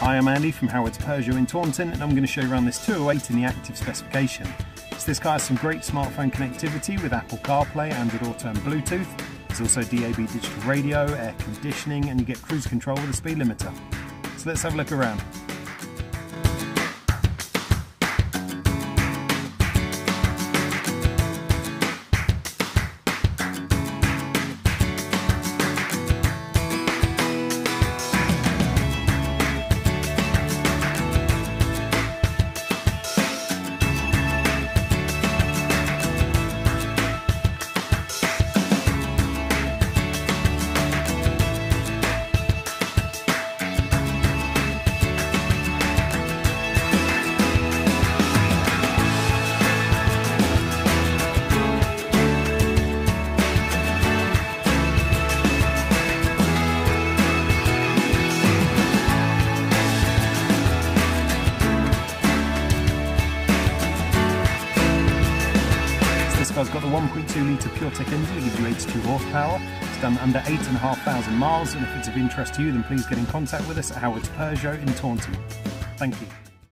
Hi, I'm Andy from Howard's Peugeot in Taunton, and I'm going to show you around this 208 in the active specification. So this car has some great smartphone connectivity with Apple CarPlay, Android Auto and Bluetooth. There's also DAB digital radio, air conditioning, and you get cruise control with a speed limiter. So let's have a look around. This car's got the 1.2 litre PureTech engine that gives you 82 horsepower. It's done under 8,500 miles, and if it's of interest to you, then please get in contact with us at Howard's Peugeot in Taunton. Thank you.